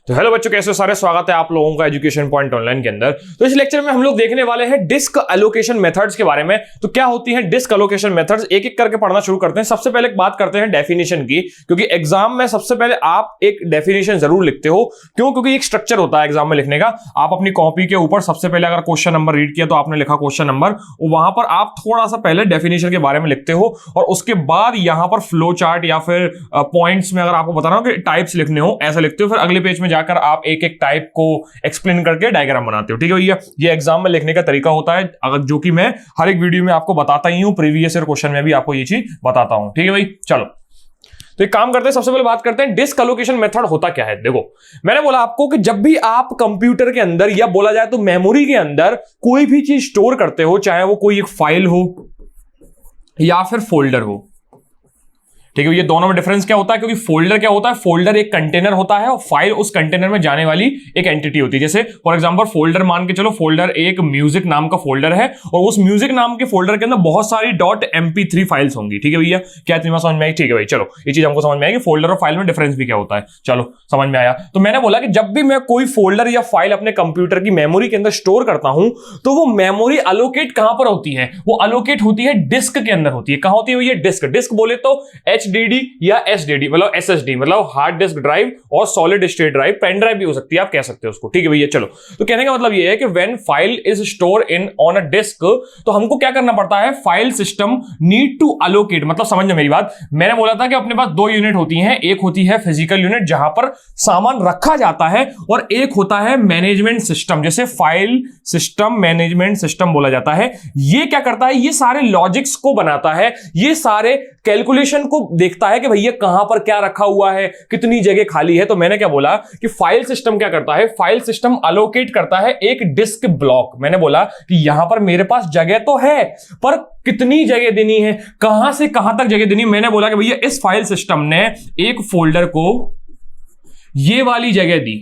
तो हेलो बच्चों, कैसे हो सारे। स्वागत है आप लोगों का एजुकेशन पॉइंट ऑनलाइन के अंदर। तो इस लेक्चर में हम लोग देखने वाले हैं डिस्क एलोकेशन मेथड्स के बारे में। तो क्या होती हैं डिस्क एलोकेशन मेथड्स, एक एक करके पढ़ना शुरू करते हैं। सबसे पहले बात करते हैं डेफिनेशन की, क्योंकि एग्जाम में सबसे पहले आप एक डेफिनेशन जरूर लिखते हो। क्यों? क्योंकि एक स्ट्रक्चर होता है एग्जाम में लिखने का। आप अपनी कॉपी के ऊपर सबसे पहले अगर क्वेश्चन नंबर रीड किया तो आपने लिखा क्वेश्चन नंबर, वहां पर आप थोड़ा सा पहले डेफिनेशन के बारे में लिखते हो और उसके बाद यहां पर फ्लो चार्ट या फिर पॉइंट्स में अगर आपको बताना हो कि टाइप्स लिखने हो, ऐसा लिखते हो। फिर अगले पेज में जाकर आप एक एक टाइप को एक्सप्लेन करके डायग्राम बनाते हो। ठीक है भैया, ये एग्जाम में लिखने का तरीका होता है, अगर जो कि मैं हर एक वीडियो में आपको बताता ही हूं, प्रीवियस ईयर क्वेश्चन में भी आपको ये चीज बताता हूं। ठीक है भाई, चलो तो एक काम करते हैं, सबसे पहले बात करते हैं डिस्क एलोकेशन मेथड होता क्या है। देखो, मैंने बोला आपको कि जब भी आप कंप्यूटर के अंदर या बोला जाए तो मेमोरी के अंदर कोई भी चीज स्टोर करते हो, चाहे वो कोई एक फाइल हो या फिर फोल्डर हो, ठीक है। ये दोनों में डिफरेंस क्या होता है? क्योंकि फोल्डर क्या होता है, फोल्डर एक कंटेनर होता है और फाइल उस कंटेनर में जाने वाली एक एंटिटी होती है। जैसे फॉर एग्जांपल फोल्डर मान के चलो, फोल्डर एक म्यूजिक नाम का फोल्डर है और उस म्यूजिक नाम के फोल्डर के अंदर बहुत सारी .mp3 फाइल्स होंगी। ठीक है भैया, क्या तुम्हें समझ में आई? ठीक है भाई, चलो ये चीज हमको समझ में आएगी, फोल्डर और फाइल में डिफरेंस भी क्या होता है। चलो समझ में आया। तो मैंने बोला कि जब भी मैं कोई फोल्डर या फाइल अपने कंप्यूटर की मेमोरी के अंदर स्टोर करता हूं तो वो मेमोरी अलोकेट कहां पर होती है? वो अलोकेट होती है डिस्क के अंदर होती है। कहां होती है ये डिस्क? डिस्क बोले तो HDD या SDD मतलब SSD मतलब हार्ड डिस्क ड्राइव और solid state drive, pen drive भी हो सकती है, आप कह सकते हो उसको। ठीक है भैया, चलो तो कहने का मतलब ये है कि when file is store in on a disk, तो हमको क्या करना पड़ता है? File system need to allocate, मतलब समझ मेरी बात। मैंने बोला था कि अपने पास दो यूनिट होती हैं, एक होती है फिजिकल यूनिट जहां पर सामान रखा जाता है और एक होता है मैनेजमेंट सिस्टम, जैसे फाइल सिस्टम मैनेजमेंट सिस्टम बोला जाता है। ये क्या करता है? ये सारे लॉजिक्स को बनाता है, ये सारे कैलकुलेशन को देखता है कि भैया कहां पर क्या रखा हुआ है, कितनी जगह खाली है। तो मैंने क्या बोला कि फाइल सिस्टम क्या करता है? फाइल सिस्टम अलोकेट करता है एक डिस्क ब्लॉक। मैंने बोला कि यहां पर मेरे पास जगह तो है, पर कितनी जगह देनी है, कहां से कहां तक जगह देनी है। मैंने बोला कि भैया इस फाइल सिस्टम ने एक फोल्डर को ये वाली जगह दी,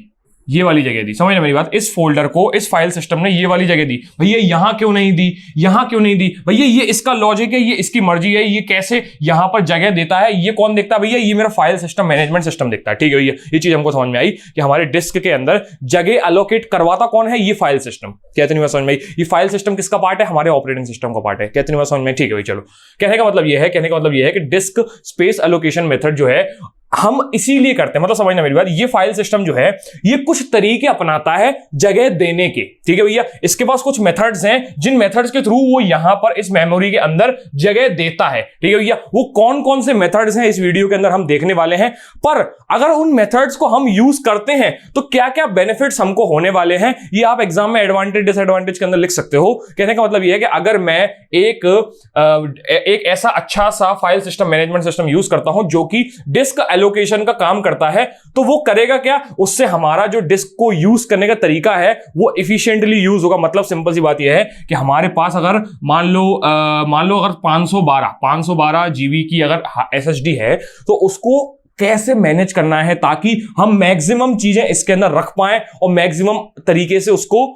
ये वाली जगह दी, समझ मेरी बात। इस फोल्डर को इस फाइल सिस्टम ने ये वाली जगह दी, भैया यहां क्यों नहीं दी, यहां क्यों नहीं दी? भैया ये इसका लॉजिक है, ये इसकी मर्जी है, ये कैसे यहां पर जगह देता है, ये कौन देखता है? भैया ये मेरा फाइल सिस्टम मैनेजमेंट सिस्टम देखता है। ठीक है भैया, ये चीज हमको समझ में आई कि हमारे डिस्क के अंदर जगह अलोकेट करवाता कौन है? ये फाइल सिस्टम। कहते नहीं समझ में आई? ये फाइल सिस्टम किसका पार्ट है? हमारे ऑपरेटिंग सिस्टम का पार्ट है। कहते नहीं समझ में? ठीक है भाई, चलो कहने का मतलब ये है कि डिस्क स्पेस एलोकेशन मेथड जो है हम इसीलिए करते हैं, मतलब समझना मेरी बात। ये फाइल सिस्टम जो है ये कुछ तरीके अपनाता है जगह देने के। ठीक है भैया, इसके पास कुछ मेथड्स हैं जिन मेथड्स के थ्रू वो यहां पर इस मेमोरी के अंदर जगह देता है। ठीक है भैया, वो कौन कौन से मेथड्स हैं इस वीडियो के अंदर हम देखने वाले हैं। पर अगर उन मेथड्स को हम यूज करते हैं तो क्या क्या बेनिफिट्स हमको होने वाले हैं, ये आप एग्जाम में एडवांटेज डिसएडवांटेज के अंदर लिख सकते हो। कहने का मतलब ये है कि अगर मैं एक ऐसा अच्छा सा file system management system use करता हूं जो कि डिस्क एलोकेशन का काम करता है, तो वो करेगा क्या? उससे हमारा जो डिस्क को यूज करने का तरीका है वो एफिशिएंटली यूज होगा। मतलब सिंपल सी बात यह है कि हमारे पास अगर मान लो अगर 512 जीबी की अगर SSD है तो उसको कैसे मैनेज करना है ताकि हम मैक्सिमम चीजें इसके अंदर रख पाएं और मैक्सिमम तरीके से उसको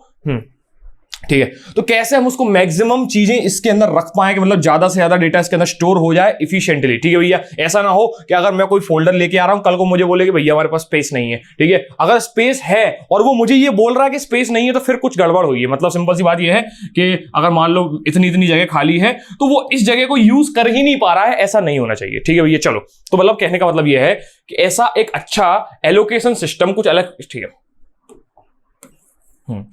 ठीक है, तो कैसे हम उसको मैक्सिमम चीजें इसके अंदर रख पाए कि मतलब ज्यादा से ज्यादा डेटा इसके अंदर स्टोर हो जाए इफिशिएंटली। ठीक है भैया, ऐसा ना हो कि अगर मैं कोई फोल्डर लेके आ रहा हूं, कल को मुझे बोले कि भैया हमारे पास स्पेस नहीं है। ठीक है, अगर स्पेस है और वो मुझे ये बोल रहा है कि स्पेस नहीं है तो फिर कुछ गड़बड़ हुई है। मतलब सिंपल सी बात ये है कि अगर मान लो इतनी जगह खाली है तो वो इस जगह को यूज कर ही नहीं पा रहा है, ऐसा नहीं होना चाहिए। ठीक है भैया, चलो तो मतलब कहने का मतलब ये है कि ऐसा एक अच्छा एलोकेशन सिस्टम कुछ अलग, ठीक है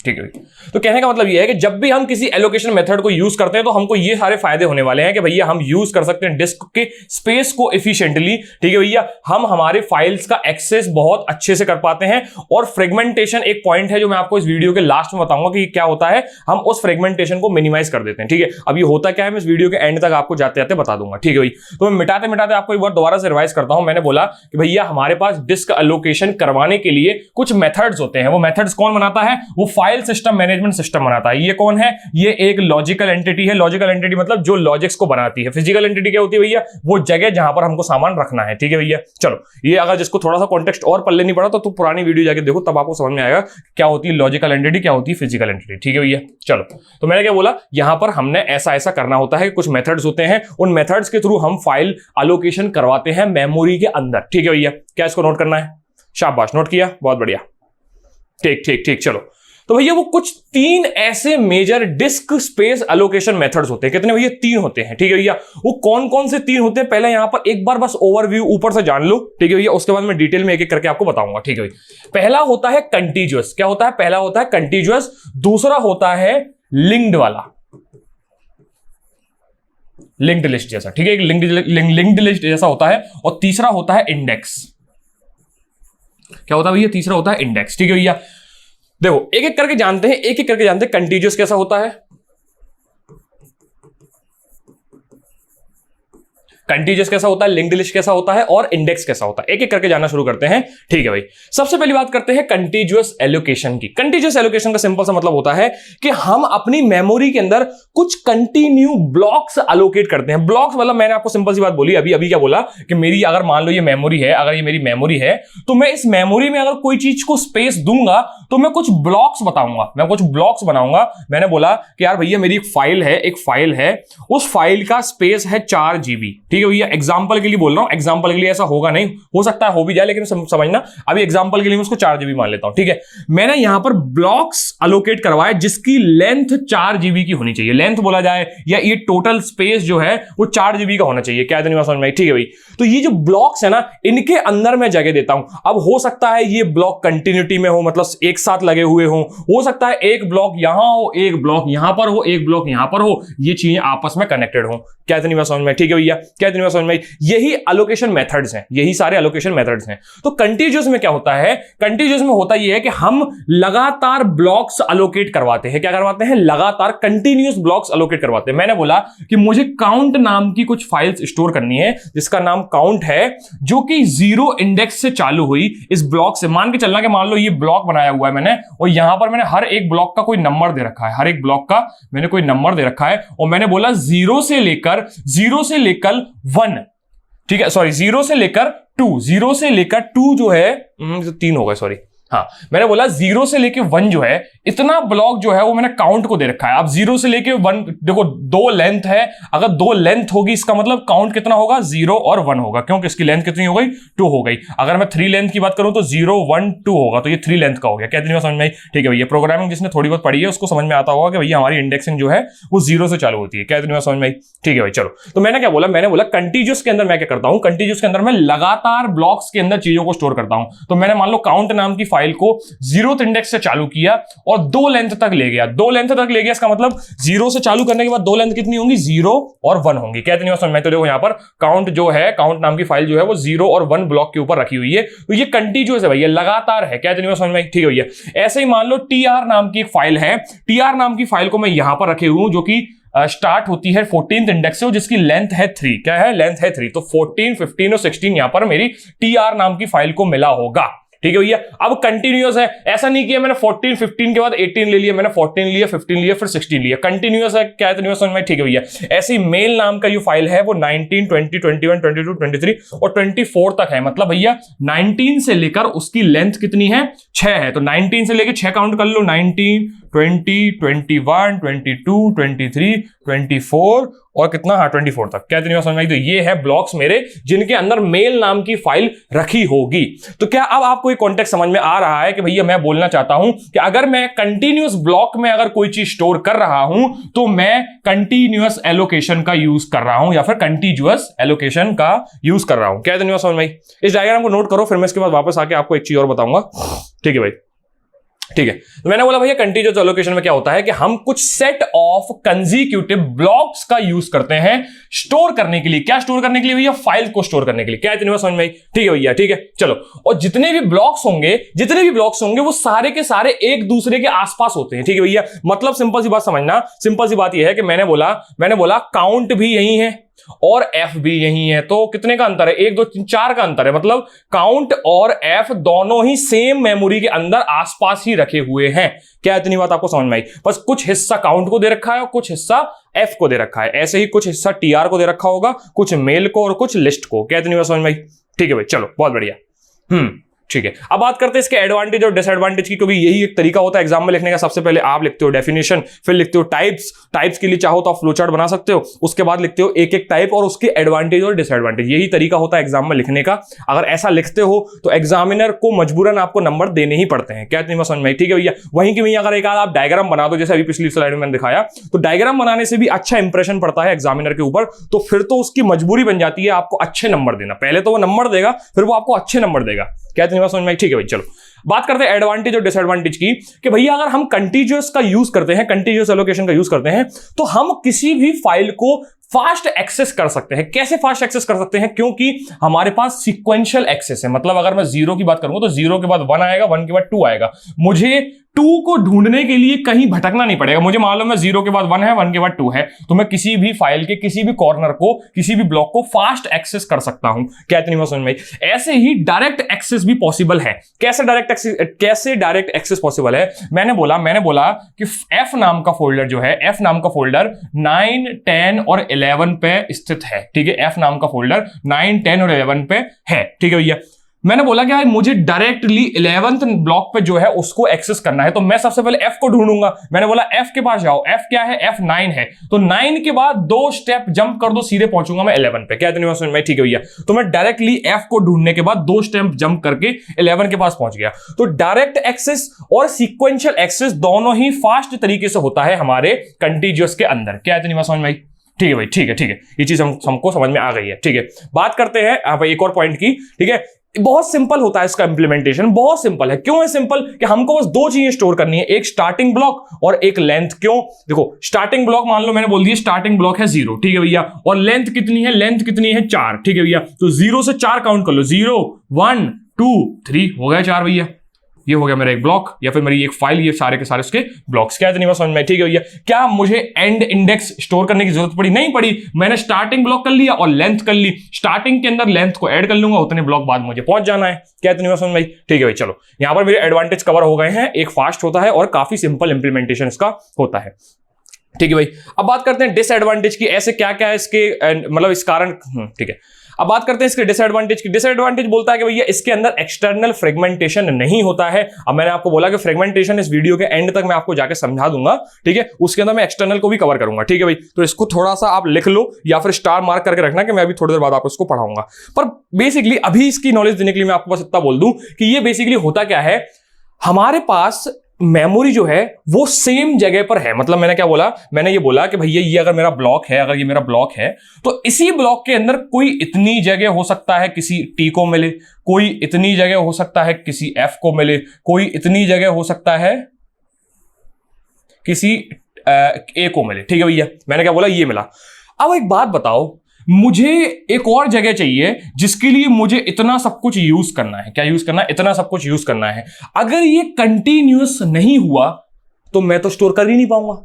ठीक है। तो कहने का मतलब यह है कि जब भी हम किसी एलोकेशन मेथड को यूज करते हैं तो हमको ये सारे फायदे होने वाले हैं कि भैया हम यूज कर सकते हैं डिस्क के स्पेस को एफिशिएंटली। ठीक है भैया, हम हमारे फाइल्स का एक्सेस बहुत अच्छे से कर पाते हैं और फ्रेगमेंटेशन एक पॉइंट है जो मैं आपको इस वीडियो के लास्ट में बताऊंगा कि क्या होता है, हम उस फ्रेगमेंटेशन को मिनिमाइज कर देते हैं। ठीक है, अब ये होता क्या है मैं इस वीडियो के एंड तक आपको जाते जाते बता दूंगा। ठीक है भाई, तो मैं मिटाते मिटाते आपको एक बार दोबारा से रिवाइज करता हूं। मैंने बोला कि भैया हमारे पास डिस्क एलोकेशन करवाने के लिए कुछ मेथड्स होते हैं। वो मेथड्स कौन बनाता है? वो फाइल सिस्टम मैनेजमेंट सिस्टम बनाता है। ये कौन है? ये एक लॉजिकल एंटिटी है। लॉजिकल एंटिटी मतलब जो लॉजिक्स को बनाती है। फिजिकल एंटिटी क्या होती है भैया? वो जगह जहां पर हमको सामान रखना है। ठीक है भैया, चलो ये अगर जिसको थोड़ा सा कॉन्टेक्स्ट और पढ़ लेनी पड़ा तो पुरानी वीडियो जाके देखो, तब आपको समझ में आएगा क्या होती है लॉजिकल एंटिटी, क्या होती है फिजिकल एंटिटी। ठीक है भैया, चलो तो मैंने क्या बोला, यहां पर हमने ऐसा करना होता है, कुछ मेथड्स होते हैं, उन मेथड्स के थ्रू हम फाइल एलोकेशन करवाते हैं मेमोरी के अंदर। ठीक है भैया, क्या इसको नोट करना है? शाबाश, नोट किया, बहुत बढ़िया। ठीक ठीक ठीक, चलो। तो भैया वो कुछ 3 ऐसे major disk space allocation methods होते हैं। कितने भैया? 3 होते हैं। ठीक है भैया, वो कौन कौन से 3 होते हैं पहले यहां पर एक बार बस ओवरव्यू ऊपर से जान लो। ठीक है भैया, उसके बाद मैं डिटेल में एक एक करके आपको बताऊंगा। ठीक है भैया, पहला होता है कंटीन्यूअस। क्या होता है? पहला होता है कंटीन्यूअस, दूसरा होता है लिंक्ड वाला, लिंक्ड लिस्ट जैसा। ठीक है, लिंक्ड लिस्ट जैसा होता है। और तीसरा होता है इंडेक्स। क्या होता है भैया? तीसरा होता है इंडेक्स। ठीक है भैया, देखो एक एक करके जानते हैं, एक एक करके जानते हैं। कंटीन्यूअस कैसा होता है, कंटीन्यूअस कैसा होता है, लिंक्ड लिस्ट कैसा होता है और इंडेक्स कैसा होता है, एक एक करके जानना शुरू करते हैं। ठीक है भाई, सबसे पहली बात करते हैं कंटीन्यूअस एलोकेशन की। कंटीन्यूअस एलोकेशन का सिंपल सा मतलब होता है कि हम अपनी मेमोरी के अंदर कुछ कंटिन्यू ब्लॉक्स एलोकेट करते हैं। ब्लॉक्स मतलब मैंने आपको सिंपल सी बात बोली अभी अभी, क्या बोला कि मेरी अगर मान लो ये मेमोरी है, अगर ये मेरी मेमोरी है तो मैं इस मेमोरी में अगर कोई चीज को स्पेस दूंगा तो मैं कुछ ब्लॉक्स बताऊंगा, मैं कुछ ब्लॉक्स बनाऊंगा। मैंने बोला कि यार भैया मेरी एक फाइल है, उस फाइल का स्पेस है 4 GB। ठीक है भैया, एग्जांपल के लिए बोल रहा हूं, एग्जांपल के लिए ऐसा होगा नहीं, हो सकता है हो भी जाए, लेकिन समझना अभी एग्जांपल के लिए मैं उसको 4 GB मान लेता हूं। ठीक है, मैंने यहां पर ब्लॉक्स अलोकेट करवाए जिसकी लेंथ 4 GB की होनी चाहिए। लेंथ बोला जाए या ये टोटल स्पेस जो है वो 4 GB का होना चाहिए। क्या इतनी बात समझ में आई? ठीक है भाई, तो ये जो ब्लॉक्स है ना, इनके अंदर मैं जगह देता हूं। अब हो सकता है ये ब्लॉक कंटिन्यूटी में हो, मतलब एक साथ लगे हुए हो सकता है एक ब्लॉक यहां हो, एक ब्लॉक यहां पर हो, एक ब्लॉक यहां पर हो, ये चीजें आपस में कनेक्टेड हो। क्या इतनी बात समझ में? ठीक है भैया, क्या इतनी बात समझ में? यही एलोकेशन मेथड्स हैं, यही सारे एलोकेशन मेथड्स हैं। तो कंटीन्यूअस में क्या होता है? कंटीन्यूअस में होता यह है कि हम लगातार ब्लॉक्स एलोकेट करवाते हैं। क्या करवाते हैं? लगातार कंटीन्यूअस ब्लॉक्स एलोकेट करवाते हैं। मैंने बोला कि मुझे काउंट नाम की कुछ फाइल्स स्टोर करनी है जिसका नाम काउंट है, जो कि 0 इंडेक्स से चालू हुई। इस ब्लॉक से मान के चलना कि मान लो ये ब्लॉक बनाया हुआ है मैंने, और यहां पर मैंने हर एक ब्लॉक का कोई नंबर दे रखा है, हर एक ब्लॉक का मैंने कोई नंबर दे रखा है, और मैंने बोला 0 से लेकर 1, ठीक है, सॉरी 0 से लेकर 2, 0 से लेकर 2 जो है 3 हो गए, सॉरी, हाँ मैंने बोला 0 से लेके 1 जो है, इतना ब्लॉक जो है वो मैंने काउंट को दे रखा है। अब 0 से लेके 1, देखो 2 लेंथ है, अगर 2 लेंथ होगी इसका मतलब काउंट कितना होगा? 0 और 1 होगा, क्योंकि इसकी लेंथ कितनी हो गई? 2 हो गई। अगर मैं 3 लेंथ की बात करूं तो 0, 1, 2 होगा, तो ये 3 लेंथ का हो गया। क्या इतनी बात समझ में आई? ठीक है भैया, प्रोग्रामिंग जिसने थोड़ी बहुत पढ़ी है उसको समझ में आता होगा कि भैया हमारी इंडेक्सिंग जो है वो 0 से चालू होती है। क्या इतनी बात समझ में आई? ठीक है भाई, चलो। तो मैंने क्या बोला? मैंने बोला कंटीन्यूअस के अंदर मैं क्या करता हूं? कंटीन्यूअस के अंदर मैं लगातार ब्लॉक्स के अंदर चीजों को स्टोर करता हूं। तो मैंने मान लो काउंट नाम की फाइल को 0th इंडेक्स से चालू किया और 2 लेंथ तक ले गया, 2 लेंथ तक ले गया, इसका मतलब 0 से चालू करने के बाद 2 लेंथ कितनी होंगी? 0 और 1 होंगी। क्या इतनी बात समझ में? तो देखो यहां पर काउंट जो है, काउंट नाम की फाइल जो है वो 0 और 1 ब्लॉक के ऊपर रखी हुई है, तो ये कंटीन्यूअस है भैया, लगातार है। क्या इतनी बात समझ में? ठीक है भैया, ऐसे ही मान लो TR नाम की एक फाइल है, TR नाम की फाइल को मैं यहां पर रखे हुए हूं, जो कि स्टार्ट होती है 14th इंडेक्स से, जिसकी लेंथ है 3। क्या है? लेंथ है 3। तो 14, 15 और 16 यहां पर मेरी TR नाम की फाइल को मिला होगा। ठीक है भैया, अब कंटीन्यूअस है, ऐसा नहीं किया मैंने 14, 15 के बाद 18 ले लिया, मैंने 14 लिया, 15 लिया, फिर 16 लिया, कंटीन्यूअस है। क्या है? समझ में? ठीक है भैया, ऐसी मेल नाम का जो फाइल है वो 19, 20, 21, 22, 23 और 24 तक है। मतलब भैया 19 से लेकर उसकी लेंथ कितनी है? 6 है। तो 19 से लेकर 6 काउंट कर लो, 19, 20, 21, 22, 23, 24 और कितना? हाँ 24 तक। क्या इतनी बात समझ में आई? तो ये है ब्लॉक्स मेरे जिनके अंदर मेल नाम की फाइल रखी होगी। तो क्या अब आपको एक कॉन्टेक्स्ट समझ में आ रहा है कि भैया मैं बोलना चाहता हूं कि अगर मैं कंटीन्यूअस ब्लॉक में अगर कोई चीज स्टोर कर रहा हूं तो मैं कंटीन्यूअस एलोकेशन का यूज कर रहा हूं या फिर कंटीन्यूअस एलोकेशन का यूज कर रहा हूं। क्या इतनी बात समझ में आई? इस डायग्राम को नोट करो, फिर मैं इसके बाद वापस आके आपको एक चीज और बताऊंगा। ठीक है भाई, ठीक है। तो मैंने बोला भैया कंटीन्यूअस एलोकेशन में क्या होता है कि हम कुछ सेट ऑफ कंसेक्यूटिव ब्लॉक्स का यूज करते हैं स्टोर करने के लिए। क्या स्टोर करने के लिए भैया? फाइल को स्टोर करने के लिए। क्या इतनी बात समझ में आई? ठीक है भैया, ठीक है, चलो। और जितने भी ब्लॉक्स होंगे वो सारे के सारे एक दूसरे के आसपास होते हैं। ठीक है भैया, मतलब सिंपल सी बात समझना, सिंपल सी बात यह है कि मैंने बोला काउंट भी यही है और F भी यही है, तो कितने का अंतर है? 1, 2, 3, 4 का अंतर है। मतलब काउंट और F दोनों ही सेम मेमोरी के अंदर आसपास ही रखे हुए हैं। क्या इतनी बात आपको समझ में आई? बस कुछ हिस्सा काउंट को दे रखा है और कुछ हिस्सा F को दे रखा है। ऐसे ही कुछ हिस्सा TR को दे रखा होगा, कुछ मेल को और कुछ लिस्ट को। क्या इतनी बात समझ में आई? ठीक है भाई, चलो, बहुत बढ़िया। ठीक है, अब बात करते हैं इसके एडवांटेज और डिसएडवांटेज की, क्योंकि यही एक तरीका होता है एग्जाम में लिखने का। सबसे पहले आप लिखते हो डेफिनेशन, फिर लिखते हो टाइप्स के लिए चाहो तो आप फ्लो चार्ट बना सकते हो, उसके बाद लिखते हो एक एक टाइप और उसके एडवांटेज और डिसएडवांटेज। यही तरीका होता है एग्जाम में लिखने का। अगर ऐसा लिखते हो तो एग्जामिनर को मजबूरन आपको नंबर देने ही पड़ते हैं। क्या इतनी बात समझ में? ठीक है भैया, वहीं की वहीं अगर एक आध आप डायग्राम बना दो, जैसे अभी पिछली स्लाइड में मैंने दिखाया, तो डायग्राम बनाने से भी अच्छा इंप्रेशन पड़ता है एग्जामिनर के ऊपर, तो फिर तो उसकी मजबूरी बन जाती है आपको अच्छे नंबर देना। पहले तो वो नंबर देगा, फिर वो आपको अच्छे नंबर देगा। क्या इतनी बात समझ में? ठीक है भाई, चलो बात करते हैं एडवांटेज और डिसएडवांटेज की, कि भैया अगर हम कंटीन्यूअस का यूज करते हैं, कंटीन्यूअस एलोकेशन का यूज करते हैं, तो हम किसी भी फाइल को फास्ट एक्सेस कर सकते हैं। कैसे फास्ट एक्सेस कर सकते हैं? क्योंकि हमारे पास सीक्वेंशियल एक्सेस है। मतलब अगर मैं 0 की बात करूंगा तो 0 के बाद 1 आएगा, 1 के बाद 2 आएगा। मुझे 2 को ढूंढने के लिए कहीं भटकना नहीं पड़ेगा। मुझे मालूम है 0 के बाद 1 है, 1 के बाद 2 है, तो मैं किसी भी फाइल के किसी भी कॉर्नर को, किसी भी ब्लॉक को फास्ट एक्सेस कर सकता हूं। क्या इतनी बात समझ में? ऐसे ही डायरेक्ट एक्सेस भी पॉसिबल है। कैसे डायरेक्ट एक्सेस पॉसिबल है? मैंने बोला कि F नाम का फोल्डर जो है, F नाम का फोल्डर 9, 10 और 11 पे स्थित है। ठीक है, F नाम का फोल्डर 9, 10 और 11 पे है। ठीक है भैया, मैंने बोला कि यार मुझे डायरेक्टली 11th ब्लॉक पे जो है उसको एक्सेस करना है, तो मैं सबसे पहले F को ढूंढूंगा। मैंने बोला F के पास जाओ। F क्या है? F 9 है, तो 9 के बाद 2 स्टेप जंप कर दो, सीधे पहुंचूंगा मैं 11 पे। क्या इतनी बात समझ में? ठीक है भैया, तो मैं डायरेक्टली F को ढूंढने के बाद 2 स्टेप जंप करके 11 के पास पहुंच गया। तो डायरेक्ट एक्सेस और सीक्वेंशियल एक्सेस दोनों ही फास्ट तरीके से होता है हमारे कंटीन्यूअस के अंदर। क्या इतनी बात समझ में? ठीक है भाई, ठीक है, ये चीज हमको समझ में आ गई है। ठीक है, बात करते हैं एक और पॉइंट की। ठीक है, बहुत सिंपल होता है इसका इंप्लीमेंटेशन, बहुत सिंपल है। क्यों है सिंपल? कि हमको बस 2 चीजें स्टोर करनी है, एक स्टार्टिंग ब्लॉक और एक लेंथ। क्यों? देखो, स्टार्टिंग ब्लॉक मान लो मैंने बोल दिया स्टार्टिंग ब्लॉक है 0, ठीक है भैया, और लेंथ कितनी है? लेंथ कितनी है? 4, ठीक है भैया। तो 0 से 4 काउंट कर लो, 0, 1, 2, 3, हो गया 4 भैया। ये हो गया मेरा एक ब्लॉक या फिर मेरी एक फाइल, ये सारे के सारे उसके ब्लॉक्स। क्या इतनी बात समझ में? ठीक है भैया, क्या मुझे एंड इंडेक्स स्टोर करने की जरूरत पड़ी? नहीं पड़ी। मैंने स्टार्टिंग ब्लॉक कर लिया और लेंथ कर ली। स्टार्टिंग के अंदर लेंथ को ऐड कर लूंगा, उतने ब्लॉक बाद मुझे पहुंच जाना है। क्या इतनी बात समझ में? ठीक है भाई, चलो यहां पर मेरे एडवांटेज कवर हो गए हैं। एक फास्ट होता है और काफी सिंपल इंप्लीमेंटेशन इसका होता है। ठीक है भाई, अब बात करते हैं डिसएडवांटेज की। ऐसे क्या क्या है इसके मतलब इस कारण। ठीक है, अब बात करते हैं इसके डिसएडवांटेज की। डिसएडवांटेज बोलता है कि भैया इसके अंदर एक्सटर्नल फ्रेगमेंटेशन नहीं होता है। अब मैंने आपको बोला कि फ्रेगमेंटेशन इस वीडियो के एंड तक मैं आपको जाके समझा दूंगा। ठीक है, उसके अंदर मैं एक्सटर्नल को भी कवर करूंगा। ठीक है भाई, तो इसको थोड़ा सा आप लिख लो या फिर स्टार मार्क करके रखना कि मैं अभी थोड़ी देर बाद आपको इसको पढ़ाऊंगा। पर बेसिकली अभी इसकी नॉलेज देने के लिए मैं आपको बस इतना बोल दूं कि ये बेसिकली होता क्या है, हमारे पास मेमोरी जो है वो सेम जगह पर है। मतलब मैंने क्या बोला? मैंने ये बोला कि भैया ये अगर मेरा ब्लॉक है, अगर ये मेरा ब्लॉक है, तो इसी ब्लॉक के अंदर कोई इतनी जगह हो सकता है किसी टी को मिले, कोई इतनी जगह हो सकता है किसी एफ को मिले, कोई इतनी जगह हो सकता है किसी ए को मिले। ठीक है भैया, मैंने क्या बोला? ये मिला। अब एक बात बताओ, मुझे एक और जगह चाहिए जिसके लिए मुझे इतना सब कुछ यूज करना है। क्या यूज करना है? इतना सब कुछ यूज करना है। अगर ये कंटिन्यूअस नहीं हुआ तो मैं तो स्टोर कर ही नहीं पाऊंगा।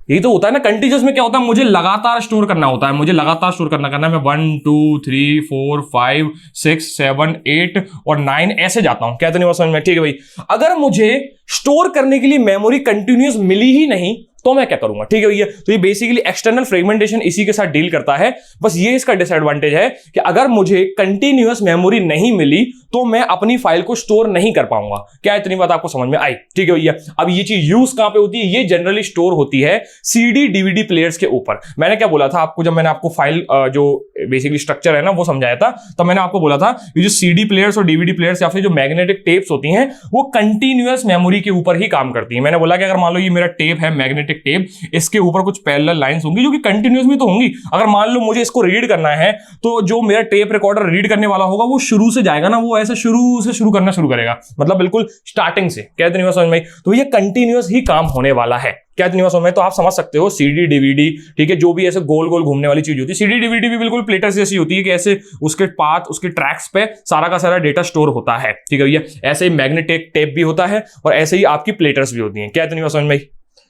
यही तो होता है ना, कंटिन्यूअस में क्या होता है? मुझे लगातार स्टोर करना होता है, मुझे लगातार स्टोर करना है। मैं 1, 2, 3, 4, 5, 6, 7, 8 और 9 ऐसे जाता हूं। क्या इतनी बात समझ में? ठीक है भाई, अगर मुझे स्टोर करने के लिए मेमोरी कंटिन्यूअस मिली ही नहीं तो मैं क्या करूंगा? ठीक है भैया, तो ये बेसिकली एक्सटर्नल फ्रेगमेंटेशन इसी के साथ डील करता है। बस ये इसका डिसएडवांटेज है कि अगर मुझे कंटिन्यूअस मेमोरी नहीं मिली तो मैं अपनी फाइल को स्टोर नहीं कर पाऊंगा। क्या इतनी बात आपको समझ में आई? ठीक है भैया, अब ये चीज यूज कहां पे होती है? ये जनरली स्टोर होती है सीडी डीवीडी प्लेयर्स के ऊपर। मैंने क्या बोला था आपको, जब मैंने आपको फाइल जो बेसिकली स्ट्रक्चर है ना वो समझाया था, तो मैंने आपको बोला था ये जो सीडी प्लेयर्स और डीवीडी प्लेयर्स या फिर जो मैग्नेटिक टेप्स होती हैं वो कंटिन्यूअस मेमोरी के ऊपर ही काम करती है। मैंने बोला कि अगर मान लो ये मेरा टेप है, मैग्नेटिक टेप, इसके ऊपर कुछ पैरेलल लाइंस होंगी जो कि कंटिन्यूअस भी तो होंगी। अगर मान लो मुझे इसको रीड करना है तो जो मेरा टेप रिकॉर्डर रीड करने वाला होगा वो शुरू से जाएगा ना, वो ऐसे शुरू करना शुरू करेगा, मतलब बिल्कुल स्टार्टिंग से। क्या इतनी बात समझ में? तो ये कंटिन्यूअस ही काम होने वाला है। क्या इतनी बात समझ में? तो आप समझ सकते हो सीडी डीवीडी, ठीक है, जो भी ऐसे गोल गोल घूमने वाली चीज होती है। सीडी डीवीडी भी बिल्कुल प्लेटर्स जैसी होती है कि ऐसे उसके पाथ, उसके ट्रैक्स पे सारा का सारा डेटा स्टोर होता है। ठीक है भैया, ऐसे ही मैग्नेटिक टेप भी होता है और ऐसे ही आपकी प्लेटर्स भी होती हैं। क्या इतनी बात समझ में?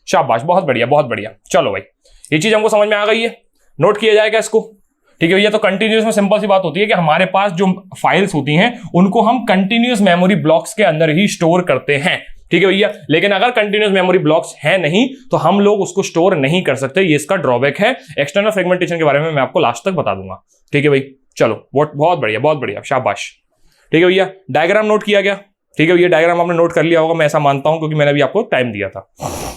शाबाश, बहुत बढ़िया, बहुत बढ़िया। चलो भाई, ये चीज हमको समझ में आ गई है, नोट किया जाएगा इसको। ठीक है भैया, तो कंटिन्यूअस में सिंपल सी बात होती है कि हमारे पास जो फाइल्स होती हैं उनको हम कंटिन्यूअस मेमोरी ब्लॉक्स के अंदर ही स्टोर करते हैं। ठीक है भैया, लेकिन अगर कंटिन्यूअस मेमोरी ब्लॉक्स है नहीं तो हम लोग उसको स्टोर नहीं कर सकते। ये इसका ड्रॉबैक है। एक्सटर्नल फ्रेगमेंटेशन के बारे में मैं आपको लास्ट तक बता दूंगा। ठीक है भाई, चलो बहुत बढ़िया, बहुत बढ़िया, शाबाश। ठीक है भैया, डायग्राम नोट किया गया, ठीक है भैया, डायग्राम आपने नोट कर लिया होगा, मैं ऐसा मानता हूं क्योंकि मैंने भी आपको टाइम दिया था।